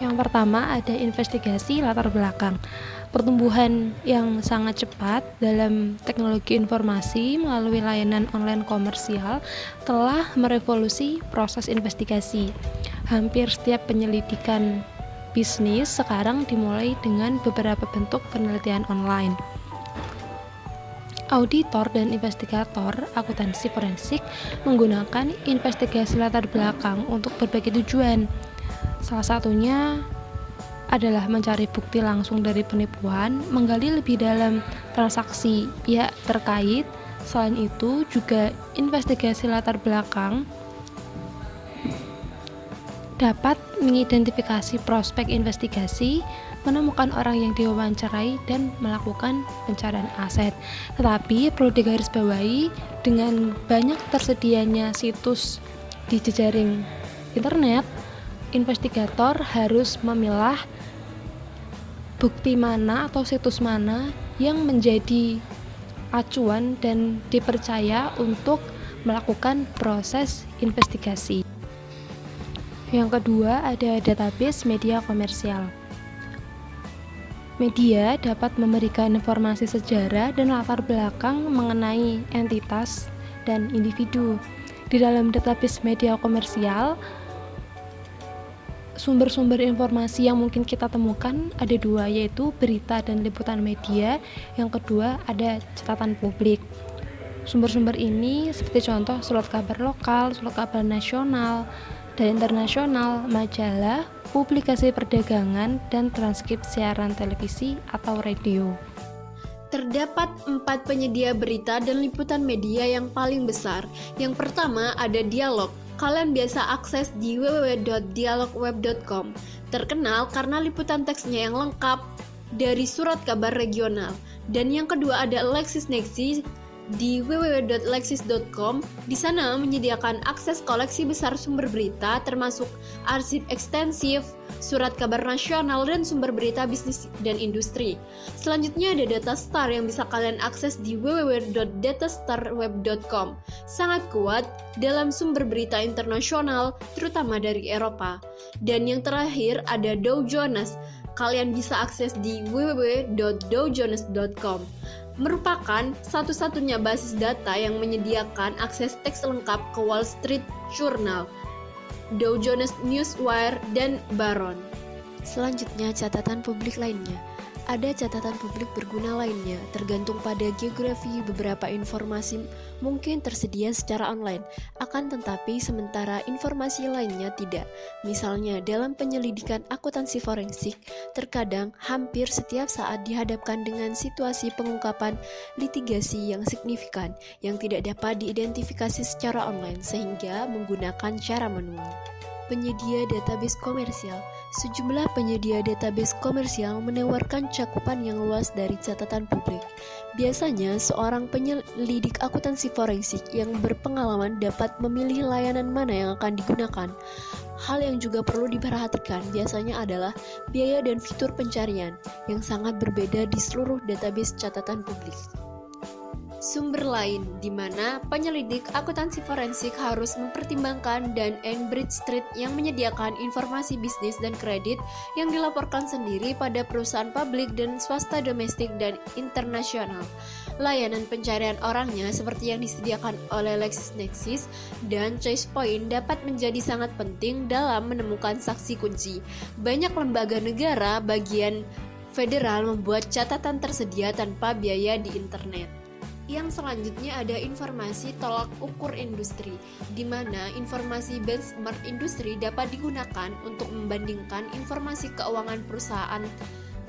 Yang pertama ada investigasi latar belakang. Pertumbuhan yang sangat cepat dalam teknologi informasi melalui layanan online komersial telah merevolusi proses investigasi. Hampir setiap penyelidikan bisnis sekarang dimulai dengan beberapa bentuk penelitian online. Auditor dan investigator akuntansi forensik menggunakan investigasi latar belakang untuk berbagai tujuan. Salah satunya adalah mencari bukti langsung dari penipuan, menggali lebih dalam transaksi pihak terkait. Selain itu, juga investigasi latar belakang dapat mengidentifikasi prospek investigasi, menemukan orang yang diwawancarai, dan melakukan pencarian aset. Tetapi perlu digarisbawahi, dengan banyak tersedianya situs di jejaring internet, investigator harus memilah bukti mana atau situs mana yang menjadi acuan dan dipercaya untuk melakukan proses investigasi. Yang kedua ada database media komersial. Media dapat memberikan informasi sejarah dan latar belakang mengenai entitas dan individu. Di dalam database media komersial, sumber-sumber informasi yang mungkin kita temukan ada dua, yaitu berita dan liputan media. Yang kedua ada catatan publik. Sumber-sumber ini seperti contoh surat kabar lokal, surat kabar nasional dan internasional, majalah, publikasi perdagangan, dan transkrip siaran televisi atau radio. Terdapat 4 penyedia berita dan liputan media yang paling besar. Yang pertama ada Dialog. Kalian biasa akses di www.dialogweb.com. Terkenal karena liputan teksnya yang lengkap dari surat kabar regional. Dan yang kedua ada LexisNexis di www.lexis.com. Di sana menyediakan akses koleksi besar sumber berita termasuk arsip ekstensif, surat kabar nasional, dan sumber berita bisnis dan industri. Selanjutnya ada Datastar yang bisa kalian akses di www.datastarweb.com. Sangat kuat dalam sumber berita internasional, terutama dari Eropa. Dan yang terakhir ada Dow Jones. Kalian bisa akses di www.dowjones.com. Merupakan satu-satunya basis data yang menyediakan akses teks lengkap ke Wall Street Journal, Dow Jones Newswire, dan Barron. Selanjutnya catatan publik lainnya. Ada catatan publik berguna lainnya, tergantung pada geografi. Beberapa informasi mungkin tersedia secara online, akan tetapi sementara informasi lainnya tidak. Misalnya dalam penyelidikan akuntansi forensik, terkadang hampir setiap saat dihadapkan dengan situasi pengungkapan litigasi yang signifikan, yang tidak dapat diidentifikasi secara online, sehingga menggunakan cara manual. Penyedia database komersial. Sejumlah penyedia database komersial menawarkan cakupan yang luas dari catatan publik. Biasanya, seorang penyelidik akuntansi forensik yang berpengalaman dapat memilih layanan mana yang akan digunakan. Hal yang juga perlu diperhatikan biasanya adalah biaya dan fitur pencarian yang sangat berbeda di seluruh database catatan publik. Sumber lain di mana penyelidik akuntansi forensik harus mempertimbangkan dan Bradstreet yang menyediakan informasi bisnis dan kredit yang dilaporkan sendiri pada perusahaan publik dan swasta domestik dan internasional. Layanan pencarian orangnya seperti yang disediakan oleh LexisNexis dan ChoicePoint dapat menjadi sangat penting dalam menemukan saksi kunci. Banyak lembaga negara bagian federal membuat catatan tersedia tanpa biaya di internet. Yang selanjutnya ada informasi tolak ukur industri, di mana informasi benchmark industri dapat digunakan untuk membandingkan informasi keuangan perusahaan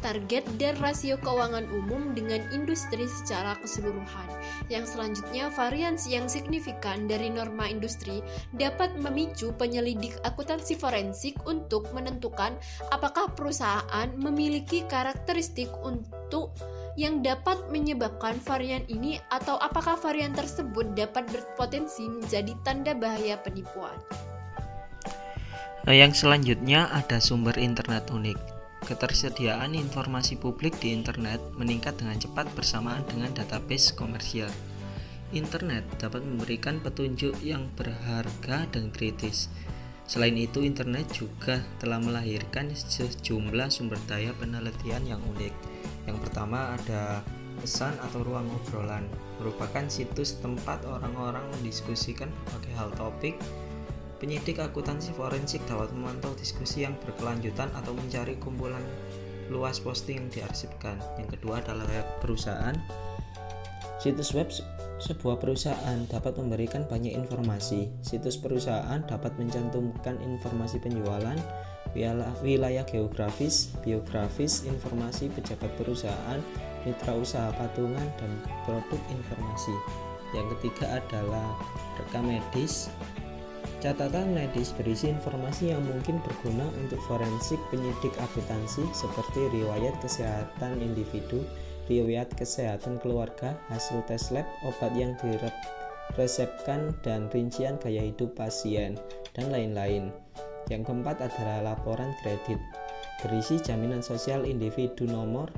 target dan rasio keuangan umum dengan industri secara keseluruhan. Yang selanjutnya, variasi yang signifikan dari norma industri dapat memicu penyelidik akuntansi forensik untuk menentukan apakah perusahaan memiliki karakteristik untuk yang dapat menyebabkan varian ini atau apakah varian tersebut dapat berpotensi menjadi tanda bahaya penipuan. Yang selanjutnya ada sumber internet unik. Ketersediaan informasi publik di internet meningkat dengan cepat bersamaan dengan database komersial. Internet dapat memberikan petunjuk yang berharga dan kritis. Selain itu, internet juga telah melahirkan sejumlah sumber daya penelitian yang unik. Yang pertama ada pesan atau ruang obrolan, merupakan situs tempat orang-orang mendiskusikan berbagai hal topik. Penyidik akuntansi forensik dapat memantau diskusi yang berkelanjutan atau mencari kumpulan luas posting yang diarsipkan. Yang kedua adalah web perusahaan. Situs web sebuah perusahaan dapat memberikan banyak informasi. Situs perusahaan dapat mencantumkan informasi penjualan, wilayah geografis, biografis, informasi pejabat perusahaan, mitra usaha patungan, dan produk informasi. Yang ketiga adalah rekam medis. Catatan medis berisi informasi yang mungkin berguna untuk forensik penyidik akuntansi seperti riwayat kesehatan individu, riwayat kesehatan keluarga, hasil tes lab, obat yang diresepkan, dan rincian gaya hidup pasien, dan lain-lain. Yang keempat adalah laporan kredit, berisi jaminan sosial individu, nomor,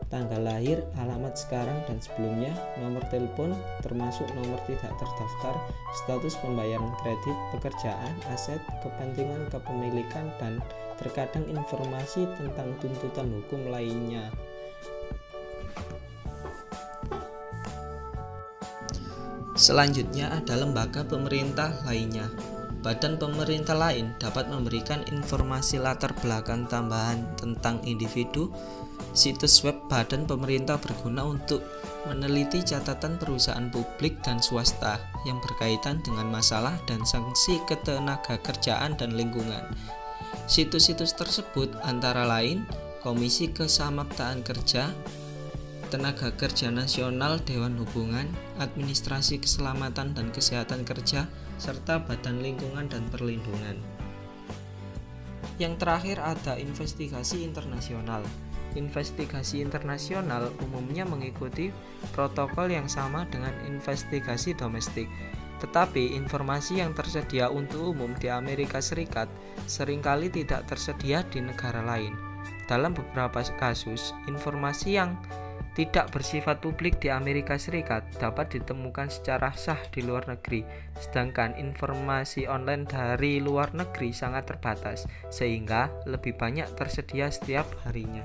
tanggal lahir, alamat sekarang dan sebelumnya, nomor telepon, termasuk nomor tidak terdaftar, status pembayaran kredit, pekerjaan, aset, kepentingan kepemilikan, dan terkadang informasi tentang tuntutan hukum lainnya. Selanjutnya ada lembaga pemerintah lainnya. Badan pemerintah lain dapat memberikan informasi latar belakang tambahan tentang individu. Situs web badan pemerintah berguna untuk meneliti catatan perusahaan publik dan swasta yang berkaitan dengan masalah dan sanksi ketenagakerjaan dan lingkungan. Situs-situs tersebut antara lain Komisi Kesamaptaan Kerja, Tenaga Kerja Nasional, Dewan Hubungan, Administrasi Keselamatan dan Kesehatan Kerja, serta Badan Lingkungan dan Perlindungan. Yang terakhir ada investigasi internasional. Investigasi internasional umumnya mengikuti protokol yang sama dengan investigasi domestik. Tetapi informasi yang tersedia untuk umum di Amerika Serikat seringkali tidak tersedia di negara lain. Dalam beberapa kasus, informasi yang tidak bersifat publik di Amerika Serikat dapat ditemukan secara sah di luar negeri, sedangkan informasi online dari luar negeri sangat terbatas, sehingga lebih banyak tersedia setiap harinya.